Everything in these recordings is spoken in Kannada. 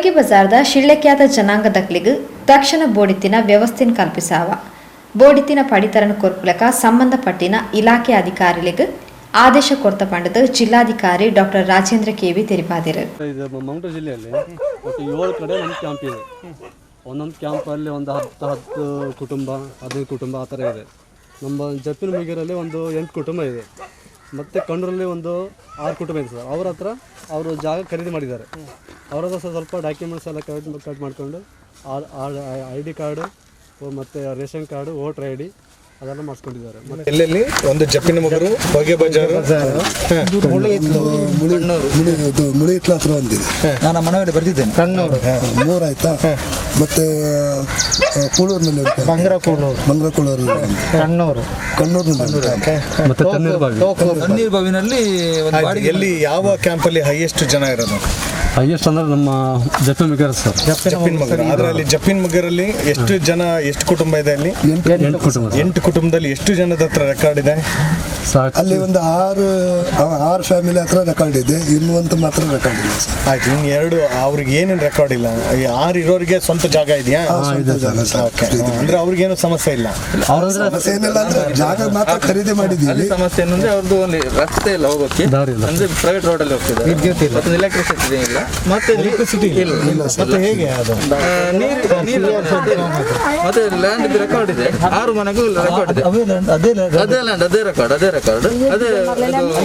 ಹೊಯ್ಗೆ ಬಜಾರ್ದ ಶಿಳ್ಳೆಕ್ಯಾದ ಜನಾಂಗದಕ್ಲಿಗ್ ತಕ್ಷಣ ಬೋಡಿತಿನ ವ್ಯವಸ್ಥೆನ ಕಲ್ಪಿಸಾವ ಬೋಡಿತಿನ ಪಡಿತರನ ಕೊರ್ಪುಲಕ ಸಂಬಂಧಪಟ್ಟಿನ ಇಲಾಖೆ ಅಧಿಕಾರಿಗಳಿಗೆ ಆದೇಶ ಕೊಡ್ತ ಪಂಡದ ಜಿಲ್ಲಾಧಿಕಾರಿ ಡಾಕ್ಟರ್ ರಾಜೇಂದ್ರ ಕೆವಿ ತಿಳಿಸಿದರು. ಮಂಗಳೂರು ಜಿಲ್ಲೆಯಲ್ಲಿ ಒಟ್ಟು 7 ಕಡೆ ನಮ್ಮ ಕ್ಯಾಂಪ್ ಇದೆ. ಒಂದೊಂದು ಕ್ಯಾಂಪಲ್ಲಿ ಒಂದು 10 ಕುಟುಂಬ 15 ಕುಟುಂಬ ಆ ಥರ ಇದೆ. ನಮ್ಮ ಜಪ್ಪಿನ ಮುಗಿರಲ್ಲಿ ಒಂದು 8 ಕುಟುಂಬ ಇದೆ. ಮತ್ತು ಕಣ್ಣೂರಲ್ಲಿ ಒಂದು 6 ಕುಟುಂಬ ಇದೆ ಸರ್. ಅವ್ರ ಹತ್ರ ಅವರು ಜಾಗ ಖರೀದಿ ಮಾಡಿದ್ದಾರೆ. ಅವ್ರ ಹತ್ರ ಸ್ವಲ್ಪ ಡಾಕ್ಯುಮೆಂಟ್ಸ್ ಎಲ್ಲ ಕಟ್ ಮಾಡ್ಕೊಂಡು ID ಕಾರ್ಡು ಮತ್ತು ರೇಷನ್ ಕಾರ್ಡು ವೋಟರ್ ID ಅದೆಲ್ಲ ಮಾಡಿಸ್ಕೊಂಡಿದ್ದಾರೆ. ಎಲ್ಲೆಲ್ಲಿ ಒಂದು ಜಪ್ಪಿನ ಮಗರು ಹೊಯ್ಗೆ ಬಜಾರು ಮುಳಿ ಹತ್ರ ಒಂದಿದೆ. ನಾನು ಮನವಿ ಬರ್ತಿದ್ದೇನೆ. ಕಣ್ಣೂರು 3 ಆಯ್ತಾ. ಮತ್ತೆ ಕೂಳೂರಿನಲ್ಲಿ ಮಂಗ್ರಕೂಳೂರು ಮತ್ತೆ ತಣ್ಣೀರ್ ಬಾವಿನಲ್ಲಿ ಎಲ್ಲಿ ಯಾವ ಕ್ಯಾಂಪಲ್ಲಿ ಹೈಯೆಸ್ಟ್ ಜನ ಇರೋದು? ಹೈಯೆಸ್ಟ್ ಅಂದ್ರೆ ನಮ್ಮ ಜಪ್ಪಿನ ಮಗರ ಸರ್. ಜಪ್ಪಿನ ಮಗರ ಅದರಲ್ಲಿ ಜಪ್ಪಿನ ಮಗರಲ್ಲಿ ಎಷ್ಟು ಜನ ಎಷ್ಟು ಕುಟುಂಬ ಇದೆ? ಅಲ್ಲಿ 8 ಕುಟುಂಬ. 8 ಕುಟುಂಬದಲ್ಲಿ ಎಷ್ಟು ಜನದ ಹತ್ರ ರೆಕಾರ್ಡ್ ಇದೆ? ಅಲ್ಲಿ ಒಂದು 6 ಫ್ಯಾಮಿಲಿ ಹತ್ರ ರೆಕಾರ್ಡ್ ಇದೆ. ಇನ್ನೊಂದು ಮಾತ್ರ ರೆಕಾರ್ಡ್ ಇಲ್ಲ. ಆಯ್ತು. ಇನ್ನು 2 ಅವ್ರಿಗೆ ಏನೇನು ರೆಕಾರ್ಡ್ ಇಲ್ಲ. 6 ಇರೋರಿಗೆ ಸ್ವಂತ ಜಾಗ ಇದೆಯಾ? ಅಂದ್ರೆ ಅವ್ರಿಗೇನು ಸಮಸ್ಯೆ ಇಲ್ಲ. ಸಮಸ್ಯೆ ಏನಿಲ್ಲ ಅಂದ್ರೆ ಜಾಗ ಮಾತ್ರ ಖರೀದಿ ಮಾಡಿದ್ದೀವಿ. ಸಮಸ್ಯೆ ಏನಂದ್ರೆ ಅವ್ರದ್ದು ಒಂದು ರಸ್ತೆ ಇಲ್ಲ, ಹೋಗೋಕ್ಕೆ ಅಂದ್ರೆ ಪ್ರೈವೇಟ್ ರೋಡ್ ಅಲ್ಲಿ ಹೋಗ್ತಿದೆ. ವಿದ್ಯುತ್ ಇಲ್ಲ, ಎಲೆಕ್ಟ್ರಿಸಿಟಿ ಇಲ್ಲ, ಮತ್ತೆ ಎಲೆಕ್ಟ್ರಿಸಿಟಿ ಇಲ್ಲ. ಮತ್ತೆ ಹೇಗೆ ಅದು? ನೀರು ಮತ್ತೆ ಲ್ಯಾಂಡ್ ರೆಕಾರ್ಡ್ ಇದೆ. 6 ಮನೆಗೂ ರೆಕಾರ್ಡ್ ಇದೆ. ಅದೇ ಲ್ಯಾಂಡ್, ಅದೇ ರೆಕಾರ್ಡ್, ಅದೇ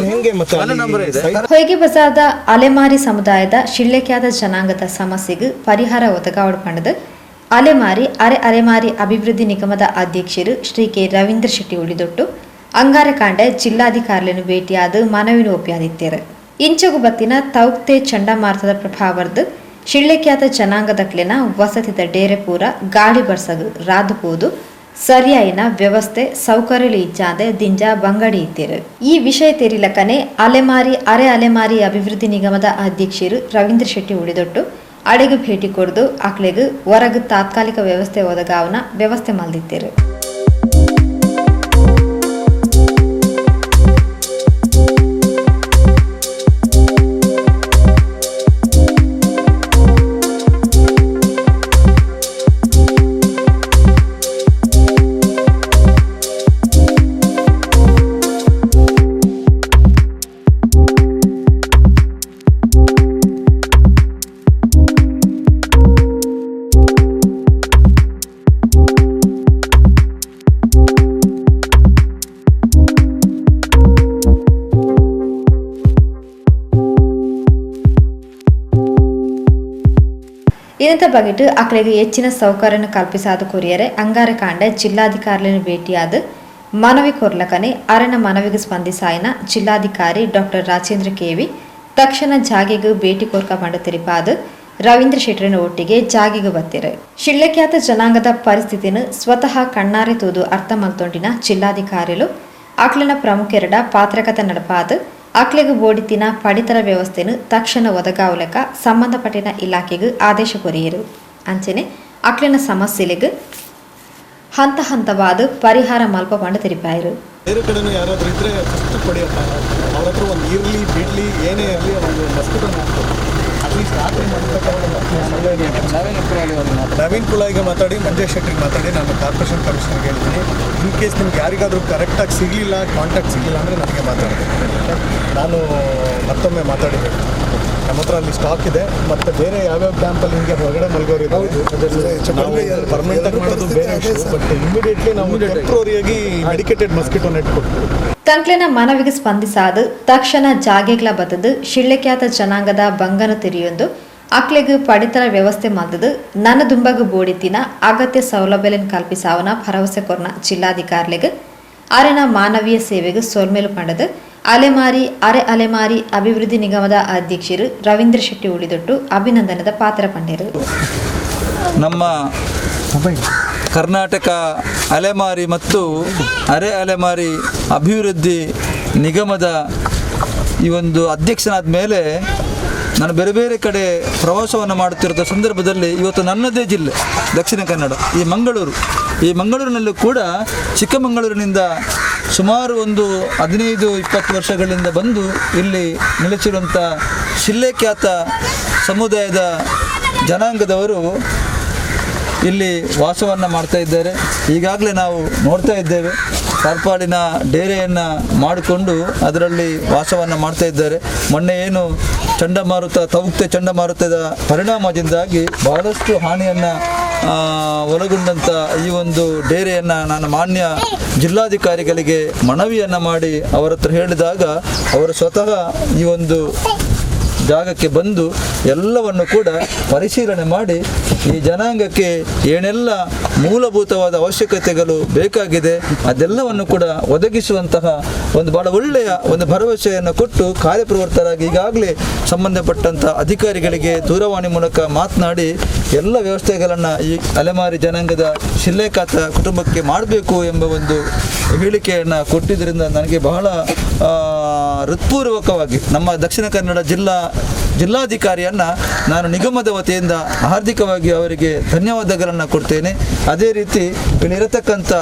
ಹೆಂಗೆ ಮತ್ತೆ ನಂಬರ್ ಇದೆ. ಹೊಯ್ಗೆ ಬಜಾರ್ದ ಅಲೆಮಾರಿ ಸಮುದಾಯದ ಶಿಳ್ಳೆಕ್ಯಾದ ಜನಾಂಗದ ಸಮಸ್ಯೆಗೆ ಪರಿಹಾರ ಒದಗಾವಡ್ಪಂಡದು ಅಲೆಮಾರಿ ಅರೆಮಾರಿ ಅಭಿವೃದ್ಧಿ ನಿಗಮದ ಅಧ್ಯಕ್ಷರು ಶ್ರೀ ಕೆ ರವೀಂದ್ರ ಶೆಟ್ಟಿ ಉಳಿದೊಟ್ಟು ಅಂಗಾರಕಾಂಡೆ ಜಿಲ್ಲಾಧಿಕಾರಿಯನ್ನು ಭೇಟಿಯಾದ ಮನವಿನ ಒಪ್ಪಿಯಾದಿತ್ತಾರೆ. ಇಂಚಗು ಬತ್ತಿನ ತೌಕ್ತೆ ಚಂಡಮಾರುತದ ಪ್ರಭಾವರ್ದು ಶಿಳ್ಳೆಕ್ಯಾದ ಜನಾಂಗದಕ್ಲಿನ ವಸತಿದ ಡೇರೆಪೂರ ಗಾಳಿ ಬರ್ಸಗು ರಾದುಪೋದು ಸರಿಯಾಯಿನ ವ್ಯವಸ್ಥೆ ಸೌಕರ್ಯಲು ಇಚ್ಛಾದೆ ದಿಂಜ ಬಂಗಡಿ ಇತ್ತೀರು. ಈ ವಿಷಯ ತೆರಿಲಕನೆ ಅಲೆಮಾರಿ ಅಭಿವೃದ್ಧಿ ನಿಗಮದ ಅಧ್ಯಕ್ಷರು ರವೀಂದ್ರ ಶೆಟ್ಟಿ ಉಳಿದೊಟ್ಟು ಅಡೆಗೆ ಭೇಟಿ ಕೊಡ್ದು ಅಕ್ಲೆಗೆ ಹೊರಗೆ ತಾತ್ಕಾಲಿಕ ವ್ಯವಸ್ಥೆ ಒದಗಾವನ ವ್ಯವಸ್ಥೆ ಮಲ್ದಿತ್ತೀರು. ಇದರ ಬಗೆಟ್ ಅಕ್ಲೆಗೆ ಹೆಚ್ಚಿನ ಸೌಕರ್ಯನ ಕಲ್ಪಿಸಾದ ಕೊರಿಯರೆ ಅಂಗಾರಕಾಂಡೆ ಜಿಲ್ಲಾಧಿಕಾರಿಯನ್ನು ಭೇಟಿಯಾದ ಮನವಿ ಕೊರ್ಲಕನೆ ಅರಣ ಮನವಿಗೆ ಸ್ಪಂದಿಸಾಯನ ಜಿಲ್ಲಾಧಿಕಾರಿ ಡಾಕ್ಟರ್ ರಾಜೇಂದ್ರ ಕೆವಿ ತಕ್ಷಣ ಜಾಗೆಗೆ ಭೇಟಿ ಕೊರ್ಕ ಮಾಡ ತಿರಿಪಾದ ರವೀಂದ್ರ ಶೆಟ್ಟರಿನ ಒಟ್ಟಿಗೆ ಜಾಗೆಗೆ ಬತ್ತಿರು. ಶಿಳ್ಳೆಕ್ಯಾತ ಜನಾಂಗದ ಪರಿಸ್ಥಿತಿಯನ್ನು ಸ್ವತಃ ಕಣ್ಣಾರೆ ತೂದು ಅರ್ಥ ಮಲ್ತೊಂಡಿನ ಜಿಲ್ಲಾಧಿಕಾರಿಗಳು ಅಕ್ಲಿನ ಪ್ರಮುಖೆರಡ ಪಾತ್ರಕತೆ ನಡಪಾದ ಅಕ್ಲೆಗೆ ಬೋಡಿತಿನ ಪಡಿತರ ವ್ಯವಸ್ಥೆಯನ್ನು ತಕ್ಷಣ ಒದಗಾವಲಕ ಸಂಬಂಧಪಟ್ಟಿನ ಇಲಾಖೆಗೆ ಆದೇಶ ಕೊರಿಯರು. ಅಂಚನೆ ಅಕ್ಲಿನ ಸಮಸ್ಯೆಗೆ ಹಂತವಾದ ಪರಿಹಾರ ಮಲ್ಪ ಮಾಡಿ ತಿಳಿಪಾಯರು. ಬೇರೆ ಕಡೆನೂ ಯಾರಾದ್ರೂ ಇದ್ರೆ ಫಸ್ಟ್ ಪಡೆಯಪ್ಪ. ಅವ್ರ ಹತ್ರ ಒಂದು ಇರಲಿ ಬಿಡ್ಲಿ ಏನೇ ಇರಲಿ ಒಂದು ಮಸ್ಕಿಟೋ ಅಟ್ಲೀಸ್ಟ್ ರಾತ್ರಿ ನವೀನ್ ಕುಳಾಯಿಗೆ ಮಾತಾಡಿ, ಮಂಜೇಶ್ ಶೆಟ್ಟಿಗೆ ಮಾತಾಡಿ, ನಾನು ಕಾರ್ಪೊರೇಷನ್ ಕಮಿಷನರ್ಗೆ ಹೇಳ್ತೀನಿ. ಇನ್ ಕೇಸ್ ನಿಮ್ಗೆ ಯಾರಿಗಾದ್ರೂ ಕರೆಕ್ಟಾಗಿ ಸಿಗಲಿಲ್ಲ, ಕಾಂಟ್ಯಾಕ್ಟ್ ಸಿಗಲಿಲ್ಲ ಅಂದರೆ ನನಗೆ ಮಾತಾಡ್ತೀನಿ. ನಾನು ಮತ್ತೊಮ್ಮೆ ಮಾತಾಡಿದ್ದೀನಿ. ನಮ್ಮ ಹತ್ರ ಅಲ್ಲಿ ಸ್ಟಾಕ್ ಇದೆ. ಮತ್ತು ಬೇರೆ ಯಾವ್ಯಾವ ಕ್ಯಾಂಪಲ್ಲಿ ಹಿಂಗೆ ಹೊರಗಡೆ ಮಲ್ಗೋರು ಪರ್ಮನೆಂಟಾಗಿ ಮಾಡೋದು ಬೇರೆ ವಿಷಯ. ಬಟ್ ಇಮಿಡಿಯೇಟ್ಲಿ ನಾವು ಟೆಂಪ್ರರಿಯಾಗಿ ಮೆಡಿಕೇಟೆಡ್ ಮಸ್ಕಿಟೋ ನೆಟ್ ಕೊಟ್ಟು ತಂಕ್ಲೆನ ಮನವಿಗೆ ಸ್ಪಂದಿಸಾದ ತಕ್ಷಣ ಜಾಗೆಗ್ಲ ಬತ್ತದು ಶಿಳ್ಳೆಕ್ಯಾತ ಜನಾಂಗದ ಬಂಗನ ತಿರಿಯೊಂದು ಅಕ್ಲೆಗೆ ಪಡಿತರ ವ್ಯವಸ್ಥೆ ಮಲ್ದದು ನನ್ನ ದುಂಬಗ ಬೋಡಿತಿನ ಅಗತ್ಯ ಸೌಲಭ್ಯಗಳನ್ನು ಕಲ್ಪಿಸಾವನ ಭರವಸೆ ಕೊರ್ನ ಜಿಲ್ಲಾಧಿಕಾರಿಗಳಿಗೆ ಅರೆನ ಮಾನವೀಯ ಸೇವೆಗೆ ಸೋಲ್ಮೇಲು ಪಂಡದು ಅಲೆಮಾರಿ ಅಭಿವೃದ್ಧಿ ನಿಗಮದ ಅಧ್ಯಕ್ಷರು ರವೀಂದ್ರ ಶೆಟ್ಟಿ ಉಳಿದೊಟ್ಟು ಅಭಿನಂದನದ ಪಾತ್ರ ಪಂಡರು. ನಮ್ಮ ಕರ್ನಾಟಕ ಅಲೆಮಾರಿ ಮತ್ತು ಅಲೆಮಾರಿ ಅಭಿವೃದ್ಧಿ ನಿಗಮದ ಈ ಒಂದು ಅಧ್ಯಕ್ಷನಾದ ಮೇಲೆ ನಾನು ಬೇರೆ ಬೇರೆ ಕಡೆ ಪ್ರವಾಸವನ್ನು ಮಾಡುತ್ತಿರುವ ಸಂದರ್ಭದಲ್ಲಿ ಇವತ್ತು ನನ್ನದೇ ಜಿಲ್ಲೆ ದಕ್ಷಿಣ ಕನ್ನಡ ಈ ಮಂಗಳೂರಿನಲ್ಲೂ ಕೂಡ ಚಿಕ್ಕಮಗಳೂರಿನಿಂದ ಸುಮಾರು ಒಂದು 15-20 ವರ್ಷಗಳಿಂದ ಬಂದು ಇಲ್ಲಿ ನೆಲೆಸಿರುವಂಥ ಶಿಳ್ಳೆಕ್ಯಾತ ಸಮುದಾಯದ ಜನಾಂಗದವರು ಇಲ್ಲಿ ವಾಸವನ್ನು ಮಾಡ್ತಾ ಇದ್ದಾರೆ. ಈಗಾಗಲೇ ನಾವು ನೋಡ್ತಾ ಇದ್ದೇವೆ, ಕಾರ್ಪಾಡಿನ ಡೇರೆಯನ್ನು ಮಾಡಿಕೊಂಡು ಅದರಲ್ಲಿ ವಾಸವನ್ನು ಮಾಡ್ತಾ ಇದ್ದಾರೆ. ಮೊನ್ನೆ ಏನು ಚಂಡಮಾರುತ ತೌಕ್ತೆ ಚಂಡಮಾರುತದ ಪರಿಣಾಮದಿಂದಾಗಿ ಬಹಳಷ್ಟು ಹಾನಿಯನ್ನು ಒಳಗೊಂಡಂಥ ಈ ಒಂದು ಡೇರೆಯನ್ನು ನಾನು ಮಾನ್ಯ ಜಿಲ್ಲಾಧಿಕಾರಿಗಳಿಗೆ ಮನವಿಯನ್ನು ಮಾಡಿ ಅವರ ಹತ್ರ ಹೇಳಿದಾಗ ಅವರು ಸ್ವತಃ ಈ ಒಂದು ಜಾಗಕ್ಕೆ ಬಂದು ಎಲ್ಲವನ್ನು ಕೂಡ ಪರಿಶೀಲನೆ ಮಾಡಿ ಈ ಜನಾಂಗಕ್ಕೆ ಏನೆಲ್ಲ ಮೂಲಭೂತವಾದ ಅವಶ್ಯಕತೆಗಳು ಬೇಕಾಗಿದೆ ಅದೆಲ್ಲವನ್ನು ಕೂಡ ಒದಗಿಸುವಂತಹ ಒಂದು ಬಹಳ ಒಳ್ಳೆಯ ಒಂದು ಭರವಸೆಯನ್ನು ಕೊಟ್ಟು ಕಾರ್ಯಪ್ರವೃತ್ತರಾಗಿ ಈಗಾಗಲೇ ಸಂಬಂಧಪಟ್ಟಂಥ ಅಧಿಕಾರಿಗಳಿಗೆ ದೂರವಾಣಿ ಮೂಲಕ ಮಾತನಾಡಿ ಎಲ್ಲ ವ್ಯವಸ್ಥೆಗಳನ್ನು ಈ ಅಲೆಮಾರಿ ಜನಾಂಗದ ಶಿಲ್ಲೇಖಾತ ಕುಟುಂಬಕ್ಕೆ ಮಾಡಬೇಕು ಎಂಬ ಒಂದು ಹೇಳಿಕೆಯನ್ನು ಕೊಟ್ಟಿದ್ದರಿಂದ ನನಗೆ ಬಹಳ ಹೃತ್ಪೂರ್ವಕವಾಗಿ ನಮ್ಮ ದಕ್ಷಿಣ ಕನ್ನಡ ಜಿಲ್ಲಾಧಿಕಾರಿಯನ್ನು ನಾನು ನಿಗಮದ ವತಿಯಿಂದ ಹಾರ್ದಿಕವಾಗಿ ಅವರಿಗೆ ಧನ್ಯವಾದಗಳನ್ನು ಕೊಡ್ತೇನೆ. ಅದೇ ರೀತಿ ಇಲ್ಲಿರತಕ್ಕಂಥ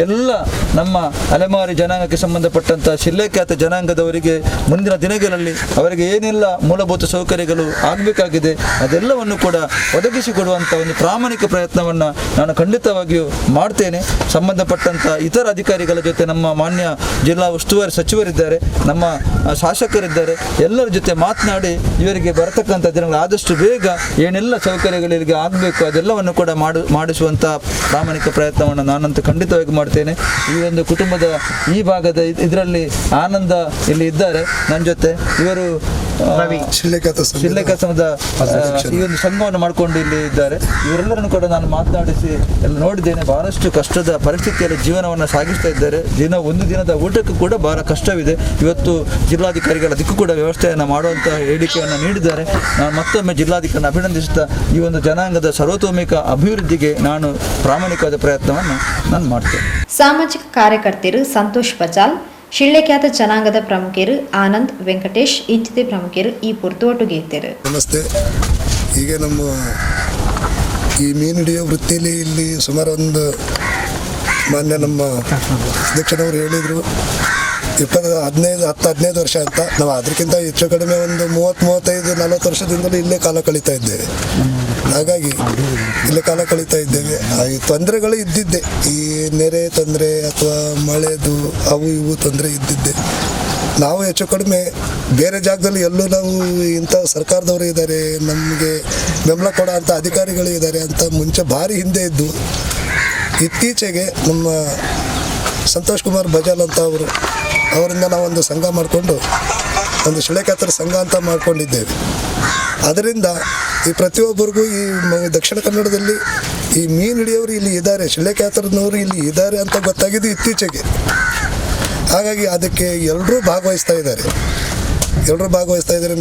ಎಲ್ಲ ನಮ್ಮ ಅಲೆಮಾರಿ ಜನಾಂಗಕ್ಕೆ ಸಂಬಂಧಪಟ್ಟಂಥ ಶಿಲ್ಲೇಖ್ಯಾತ ಜನಾಂಗದವರಿಗೆ ಮುಂದಿನ ದಿನಗಳಲ್ಲಿ ಅವರಿಗೆ ಏನೆಲ್ಲ ಮೂಲಭೂತ ಸೌಕರ್ಯಗಳು ಆಗಬೇಕಾಗಿದೆ ಅದೆಲ್ಲವನ್ನು ಕೂಡ ಒದಗಿಸಿಕೊಡುವಂಥ ಒಂದು ಪ್ರಾಮಾಣಿಕ ಪ್ರಯತ್ನವನ್ನು ನಾನು ಖಂಡಿತವಾಗಿಯೂ ಮಾಡ್ತೇನೆ. ಸಂಬಂಧಪಟ್ಟಂಥ ಇತರ ಅಧಿಕಾರಿಗಳ ಜೊತೆ ನಮ್ಮ ಮಾನ್ಯ ಜಿಲ್ಲಾ ಉಸ್ತುವಾರಿ ಸಚಿವರಿದ್ದಾರೆ, ನಮ್ಮ ಶಾಸಕರಿದ್ದಾರೆ, ಎಲ್ಲರ ಜೊತೆ ಮಾತನಾಡಿ ಇವರಿಗೆ ಬರತಕ್ಕಂಥ ದಿನಗಳು ಆದಷ್ಟು ಬೇಗ ಏನೆಲ್ಲ ಸೌಕರ್ಯಗಳಿಗೆ ಆಗಬೇಕು ಅದೆಲ್ಲವನ್ನು ಕೂಡ ಮಾಡಿಸುವಂಥ ಪ್ರಾಮಾಣಿಕ ಪ್ರಯತ್ನವನ್ನು ನಾನಂತೂ ಖಂಡಿತವಾಗಿ ಮಾಡ್ತೇನೆ. ಈ ಒಂದು ಕುಟುಂಬದ ಈ ಭಾಗದ ಇದರಲ್ಲಿ ಆನಂದ ಇಲ್ಲಿ ಇದ್ದಾರೆ ನನ್ನ ಜೊತೆ. ಇವರು ಶಿಲ್ಲೇಖಾತ ಸಂಘದ ಈ ಒಂದು ಸಂಘವನ್ನು ಮಾಡಿಕೊಂಡು ಇಲ್ಲಿ ಇದ್ದಾರೆ. ಇವರೆಲ್ಲರನ್ನು ಕೂಡ ನಾನು ಮಾತನಾಡಿಸಿ ಎಲ್ಲ ನೋಡಿದ್ದೇನೆ. ಬಹಳಷ್ಟು ಕಷ್ಟದ ಪರಿಸ್ಥಿತಿಯಲ್ಲಿ ಜೀವನವನ್ನು ಸಾಗಿಸ್ತಾ ಇದ್ದಾರೆ. ಒಂದು ದಿನದ ಊಟಕ್ಕೂ ಕೂಡ ಬಹಳ ಕಷ್ಟವಿದೆ. ಇವತ್ತು ಜಿಲ್ಲಾಧಿಕಾರಿಗಳ ಅದಕ್ಕೂ ಕೂಡ ವ್ಯವಸ್ಥೆಯನ್ನು ಮಾಡುವಂಥ ಹೇಳಿಕೆಯನ್ನು ನೀಡಿದ್ದಾರೆ. ನಾನು ಮತ್ತೊಮ್ಮೆ ಜಿಲ್ಲಾಧಿಕಾರಿಯನ್ನು ಅಭಿನಂದಿಸುತ್ತಾ ಈ ಒಂದು ಜನಾಂಗದ ಸರ್ವತೋಮುಖ ಅಭಿವೃದ್ಧಿಗೆ ನಾನು ಪ್ರಾಮಾಣಿಕವಾದ ಪ್ರಯತ್ನವನ್ನು ನಾನು ಮಾಡ್ತೇನೆ. ಸಾಮಾಜಿಕ ಕಾರ್ಯಕರ್ತರು ಸಂತೋಷ್ ಬಚಾಲ್, ಶಿಳ್ಳೆಖ್ಯಾತ ಜನಾಂಗದ ಪ್ರಮುಖರು ಆನಂದ್, ವೆಂಕಟೇಶ್ ಇಂಚಿತೆ ಪ್ರಮುಖರು ಈ ಪುರ್ತೋಟುಗೆ ಇದ್ದರು. ನಮಸ್ತೆ. ಈಗ ನಮ್ಮ ಈ ಮೀನು ಹಿಡಿಯೋ ವೃತ್ತಿಯಲ್ಲಿ ಇಲ್ಲಿ ಸುಮಾರು ಒಂದು ಮಾನ್ಯ ನಮ್ಮ ಅಧ್ಯಕ್ಷರವರು ಹೇಳಿದರು 15 ವರ್ಷ ಅಂತ. ನಾವು ಅದಕ್ಕಿಂತ ಹೆಚ್ಚು ಕಡಿಮೆ ಒಂದು 30-35-40 ವರ್ಷದಿಂದಲೂ ಇಲ್ಲೇ ಕಾಲ ಕಳೀತಾ ಇದ್ದೇವೆ. ಹಾಗಾಗಿ ಇಲ್ಲೇ ಕಾಲ ಕಳೀತಾ ಇದ್ದೇವೆ. ಈ ತೊಂದರೆಗಳು ಇದ್ದಿದ್ದೆ, ಈ ನೆರೆ ತೊಂದರೆ ಅಥವಾ ಮಳೆದು ಅವು ಇವು ತೊಂದರೆ ಇದ್ದಿದ್ದೆ. ನಾವು ಹೆಚ್ಚು ಕಡಿಮೆ ಬೇರೆ ಜಾಗದಲ್ಲಿ ಎಲ್ಲೂ ನಾವು ಇಂಥ ಸರ್ಕಾರದವರು ಇದ್ದಾರೆ, ನಮಗೆ ಬೆಂಬಲ ಕೊಡೋ ಅಂಥ ಅಧಿಕಾರಿಗಳು ಇದ್ದಾರೆ ಅಂತ ಮುಂಚೆ ಭಾರಿ ಹಿಂದೆ ಇದ್ದು, ಇತ್ತೀಚೆಗೆ ನಮ್ಮ ಸಂತೋಷ್ ಕುಮಾರ್ ಬಜಾಲ್ ಅಂತ ಅವರಿಂದ ನಾವೊಂದು ಸಂಘ ಮಾಡಿಕೊಂಡು ಒಂದು ಶಿಳ್ಳೆಖ್ಯಾತರ ಸಂಘ ಅಂತ ಮಾಡ್ಕೊಂಡಿದ್ದೇವೆ. ಅದರಿಂದ ಈ ಪ್ರತಿಯೊಬ್ಬರಿಗೂ ಈ ದಕ್ಷಿಣ ಕನ್ನಡದಲ್ಲಿ ಈ ಮೀನು ಹಿಡಿಯೋರು ಇಲ್ಲಿ ಇದ್ದಾರೆ, ಶಿಳ್ಳೆಖ್ಯಾತರನವರು ಇಲ್ಲಿ ಇದ್ದಾರೆ ಅಂತ ಗೊತ್ತಾಗಿದ್ದು ಇತ್ತೀಚೆಗೆ. ಹಾಗಾಗಿ ಅದಕ್ಕೆ ಎಲ್ಲರೂ ಭಾಗವಹಿಸ್ತಾ ಇದ್ದಾರೆ.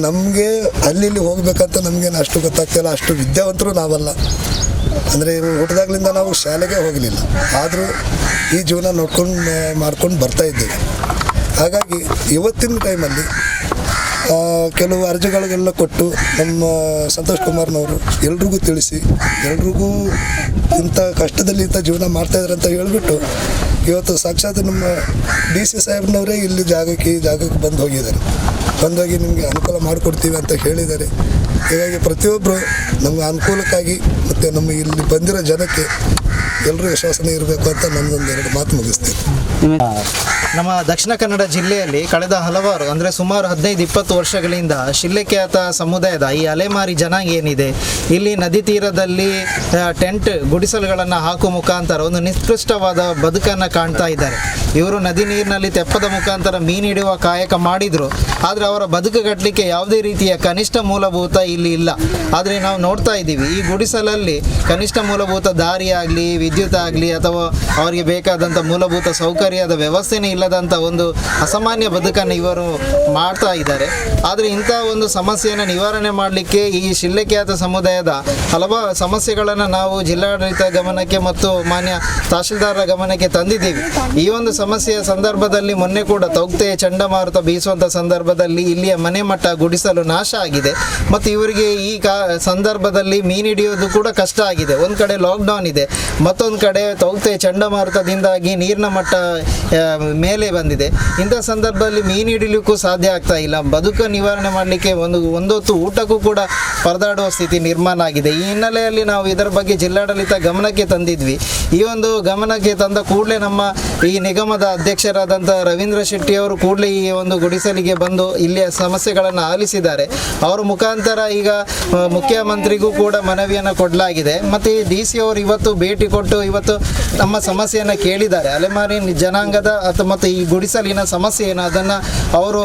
ನಮಗೆ ಅಲ್ಲಿ ಹೋಗ್ಬೇಕಂತ ನಮಗೇನು ಅಷ್ಟು ಗೊತ್ತಾಗ್ತಿಲ್ಲ, ಅಷ್ಟು ವಿದ್ಯಾವಂತರು ನಾವಲ್ಲ. ಅಂದರೆ ಹುಟ್ಟಿದಾಗಲಿಂದ ನಾವು ಶಾಲೆಗೆ ಹೋಗಲಿಲ್ಲ, ಆದರೂ ಈ ಜೀವನ ಮಾಡ್ಕೊಂಡು ಬರ್ತಾ ಇದ್ದೇವೆ. ಹಾಗಾಗಿ ಇವತ್ತಿನ ಟೈಮಲ್ಲಿ ಕೆಲವು ಅರ್ಜಿಗಳಿಗೆಲ್ಲ ಕೊಟ್ಟು ನಮ್ಮ ಸಂತೋಷ್ ಕುಮಾರ್ನವರು ಎಲ್ರಿಗೂ ತಿಳಿಸಿ, ಎಲ್ರಿಗೂ ಇಂಥ ಕಷ್ಟದಲ್ಲಿ ಇಂಥ ಜೀವನ ಮಾಡ್ತಾಯಿದ್ದಾರೆ ಅಂತ ಹೇಳಿಬಿಟ್ಟು ಇವತ್ತು ಸಾಕ್ಷಾತ್ ನಮ್ಮ DC ಸಾಹೇಬ್ನವರೇ ಇಲ್ಲಿ ಜಾಗಕ್ಕೆ ಬಂದೋಗಿ ನಿಮಗೆ ಅನುಕೂಲ ಮಾಡಿಕೊಡ್ತೀವಿ ಅಂತ ಹೇಳಿದ್ದಾರೆ. ಹೀಗಾಗಿ ಪ್ರತಿಯೊಬ್ಬರು ನಮ್ಮ ಅನುಕೂಲಕ್ಕಾಗಿ ಮತ್ತು ನಮ್ಮ ಇಲ್ಲಿ ಬಂದಿರೋ ಜನಕ್ಕೆ ಎಲ್ಲರೂ ವಿಶ್ವಾಸನೆ ಇರಬೇಕು ಅಂತ ನನ್ನದೊಂದು 2 ಮಾತು ಮುಗಿಸ್ತೇನೆ. ನಮ್ಮ ದಕ್ಷಿಣ ಕನ್ನಡ ಜಿಲ್ಲೆಯಲ್ಲಿ ಕಳೆದ ಹಲವಾರು ಅಂದರೆ ಸುಮಾರು 15-20 ವರ್ಷಗಳಿಂದ ಶಿಳ್ಳೆಖ್ಯಾತ ಸಮುದಾಯದ ಈ ಅಲೆಮಾರಿ ಜನಾಂಗ ಏನಿದೆ, ಇಲ್ಲಿ ನದಿ ತೀರದಲ್ಲಿ ಟೆಂಟ್ ಗುಡಿಸಲುಗಳನ್ನು ಹಾಕುವ ಮುಖಾಂತರ ಒಂದು ನಿಷ್ಕೃಷ್ಟವಾದ ಬದುಕನ್ನು ಕಾಣ್ತಾ ಇದ್ದಾರೆ. ಇವರು ನದಿ ನೀರಿನಲ್ಲಿ ತೆಪ್ಪದ ಮುಖಾಂತರ ಮೀನು ಹಿಡಿಯುವ ಕಾಯಕ ಮಾಡಿದರು. ಆದರೆ ಅವರ ಬದುಕು ಕಟ್ಟಲಿಕ್ಕೆ ಯಾವುದೇ ರೀತಿಯ ಕನಿಷ್ಠ ಮೂಲಭೂತ ಇಲ್ಲಿ ಇಲ್ಲ. ಆದರೆ ನಾವು ನೋಡ್ತಾ ಇದ್ದೀವಿ, ಈ ಗುಡಿಸಲಲ್ಲಿ ಕನಿಷ್ಠ ಮೂಲಭೂತ ದಾರಿ ಆಗಲಿ, ವಿದ್ಯುತ್ ಆಗಲಿ ಅಥವಾ ಅವರಿಗೆ ಬೇಕಾದಂಥ ಮೂಲಭೂತ ಸೌಕರ್ಯದ ವ್ಯವಸ್ಥೆನೇ ಇಲ್ಲದಂಥ ಒಂದು ಅಸಾಮಾನ್ಯ ಬದುಕನ್ನು ಇವರು ಮಾಡ್ತಾ ಇದ್ದಾರೆ. ಆದರೆ ಇಂಥ ಒಂದು ಸಮಸ್ಯೆಯನ್ನು ನಿವಾರಣೆ ಮಾಡಲಿಕ್ಕೆ ಈ ಶಿಳ್ಳೆಖ್ಯಾತ ಸಮುದಾಯದ ಹಲವಾರು ಸಮಸ್ಯೆಗಳನ್ನು ನಾವು ಜಿಲ್ಲಾಡಳಿತ ಗಮನಕ್ಕೆ ಮತ್ತು ಮಾನ್ಯ ತಹಶೀಲ್ದಾರರ ಗಮನಕ್ಕೆ ತಂದಿದ್ದೀವಿ. ಈ ಒಂದು ಸಮಸ್ಯೆಯ ಸಂದರ್ಭದಲ್ಲಿ ಮೊನ್ನೆ ಕೂಡ ತೌಕ್ತೆ ಚಂಡಮಾರುತ ಬೀಸುವಂಥ ಸಂದರ್ಭದಲ್ಲಿ ಇಲ್ಲಿಯ ಮನೆ ಮಟ್ಟ ಗುಡಿಸಲು ನಾಶ ಆಗಿದೆ ಮತ್ತು ಇವರಿಗೆ ಈ ಸಂದರ್ಭದಲ್ಲಿ ಮೀನು ಹಿಡಿಯೋದು ಕೂಡ ಕಷ್ಟ ಆಗಿದೆ. ಒಂದು ಕಡೆ ಲಾಕ್ಡೌನ್ ಇದೆ ಮತ್ತು ಮತ್ತೊಂದು ಕಡೆ ತೌಕ್ತೆ ಚಂಡಮಾರುತದಿಂದಾಗಿ ನೀರಿನ ಮಟ್ಟ ಮೇಲೆ ಬಂದಿದೆ. ಇಂಥ ಸಂದರ್ಭದಲ್ಲಿ ಮೀನು ಹಿಡಿಲಿಕ್ಕೂ ಸಾಧ್ಯ ಆಗ್ತಾ ಇಲ್ಲ. ಬದುಕು ನಿವಾರಣೆ ಮಾಡಲಿಕ್ಕೆ ಒಂದೊತ್ತು ಊಟಕ್ಕೂ ಕೂಡ ಪರದಾಡುವ ಸ್ಥಿತಿ ನಿರ್ಮಾಣ ಆಗಿದೆ. ಈ ಹಿನ್ನೆಲೆಯಲ್ಲಿ ನಾವು ಇದರ ಬಗ್ಗೆ ಜಿಲ್ಲಾಡಳಿತ ಗಮನಕ್ಕೆ ತಂದಿದ್ವಿ. ಈ ಒಂದು ಗಮನಕ್ಕೆ ತಂದ ಕೂಡಲೇ ನಮ್ಮ ಈ ನಿಗಮದ ಅಧ್ಯಕ್ಷರಾದಂಥ ರವೀಂದ್ರ ಶೆಟ್ಟಿ ಅವರು ಕೂಡಲೇ ಈ ಒಂದು ಗುಡಿಸಲಿಗೆ ಬಂದು ಇಲ್ಲಿಯ ಸಮಸ್ಯೆಗಳನ್ನು ಆಲಿಸಿದ್ದಾರೆ. ಅವರ ಮುಖಾಂತರ ಈಗ ಮುಖ್ಯಮಂತ್ರಿಗೂ ಕೂಡ ಮನವಿಯನ್ನು ಕೊಡಲಾಗಿದೆ. ಮತ್ತು DC ಅವರು ಇವತ್ತು ಭೇಟಿ ಕೊಟ್ಟು ಇವತ್ತು ನಮ್ಮ ಸಮಸ್ಯೆಯನ್ನು ಕೇಳಿದ್ದಾರೆ. ಅಲೆಮಾರಿ ಜನಾಂಗದ ಮತ್ತು ಈ ಗುಡಿಸಲಿನ ಸಮಸ್ಯೆ ಏನು ಅದನ್ನು ಅವರು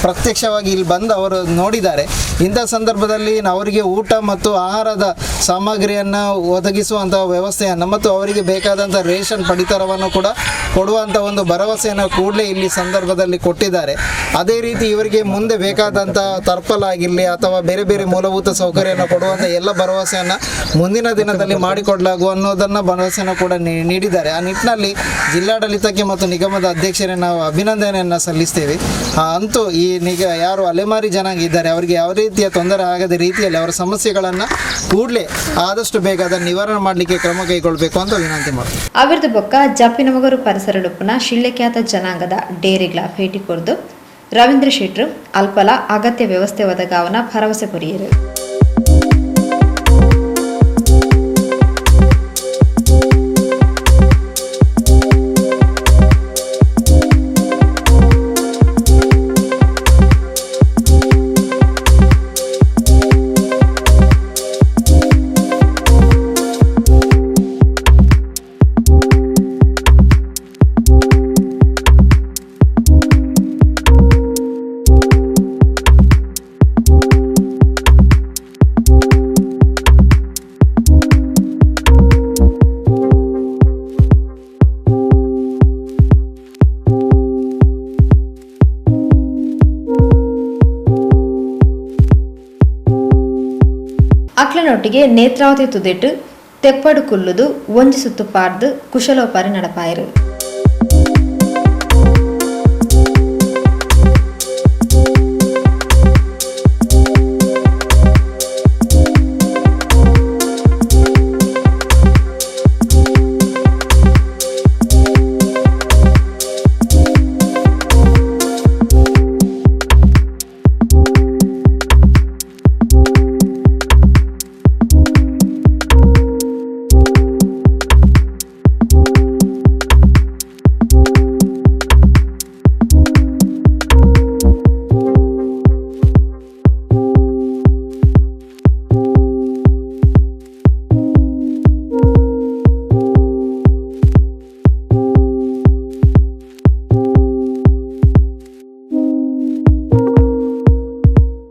ಪ್ರತ್ಯಕ್ಷವಾಗಿ ಇಲ್ಲಿ ಬಂದು ಅವರು ನೋಡಿದ್ದಾರೆ. ಇಂಥ ಸಂದರ್ಭದಲ್ಲಿ ಅವರಿಗೆ ಊಟ ಮತ್ತು ಆಹಾರದ ಸಾಮಗ್ರಿಯನ್ನು ಒದಗಿಸುವಂಥ ವ್ಯವಸ್ಥೆಯನ್ನು ಮತ್ತು ಅವರಿಗೆ ಬೇಕಾದಂಥ ರೇಷನ್ ಪಡಿತರವನ್ನು ಕೂಡ ಕೊಡುವಂಥ ಒಂದು ಭರವಸೆಯನ್ನು ಕೂಡಲೇ ಇಲ್ಲಿ ಸಂದರ್ಭದಲ್ಲಿ ಕೊಟ್ಟಿದ್ದಾರೆ. ಅದೇ ರೀತಿ ಇವರಿಗೆ ಮುಂದೆ ಬೇಕಾದಂಥ ತರ್ಪಲ್ ಆಗಿರಲಿ ಅಥವಾ ಬೇರೆ ಬೇರೆ ಮೂಲಭೂತ ಸೌಕರ್ಯವನ್ನು ಕೊಡುವಂಥ ಎಲ್ಲ ಭರವಸೆಯನ್ನು ಮುಂದಿನ ದಿನದಲ್ಲಿ ಮಾಡಿಕೊಡಲಾಗುವ ಅನ್ನೋದನ್ನು ಭರವಸೆಯನ್ನು ಕೂಡ ನೀಡಿದ್ದಾರೆ. ಆ ನಿಟ್ಟಿನಲ್ಲಿ ಜಿಲ್ಲಾಡಳಿತಕ್ಕೆ ಮತ್ತು ನಿಗಮದ ಅಧ್ಯಕ್ಷರೇ ನಾವು ಅಭಿನಂದನೆಯನ್ನು ಸಲ್ಲಿಸ್ತೇವೆ. ಅಂತೂ ಈ ಯಾರು ಅಲೆಮಾರಿ ಜನಾಂಗ ಇದ್ದಾರೆ ಅವರಿಗೆ ಯಾವ ರೀತಿಯ ತೊಂದರೆ ಆಗದ ರೀತಿಯಲ್ಲಿ ಅವರ ಸಮಸ್ಯೆಗಳನ್ನು ಕೂಡಲೇ ಆದಷ್ಟು ಬೇಗ ಅದನ್ನು ನಿವಾರಣೆ ಮಾಡಲಿಕ್ಕೆ ಕ್ರಮ ಕೈಗೊಳ್ಳಬೇಕು ಅಂತ ವಿನಂತಿ ಮಾಡ್ತೀವಿ. ಅವಿರ್ದು ಬೊಕ್ಕ ಜಪ್ಪಿನಮಗರು ಪರಿಸರಡುಪ್ಪನ ಶಿಳ್ಳೆಕ್ಯಾತ ಜನಾಂಗದ ಡೇರಿಗಳ ಭೇಟಿ ಕೊರ್ದು ರವೀಂದ್ರ ಶೆಟ್ರು ಅಲ್ಪಲ ಅಗತ್ಯ ವ್ಯವಸ್ಥೆ ಒದಗಾವನ ಭರವಸೆ ಕೊರಿಯರು. ಅಕ್ಲನೊಟ್ಟಿಗೆ ನೇತ್ರಾವತಿ ತುದಿಟ್ಟು ತೆಪ್ಪಡು ಕುಲ್ಲುದು ಒಂಜಿ ಸುತ್ತು ಪಾರ್ದು ಕುಶಲೋಪಾರಿ ನಡಪಾಯರು.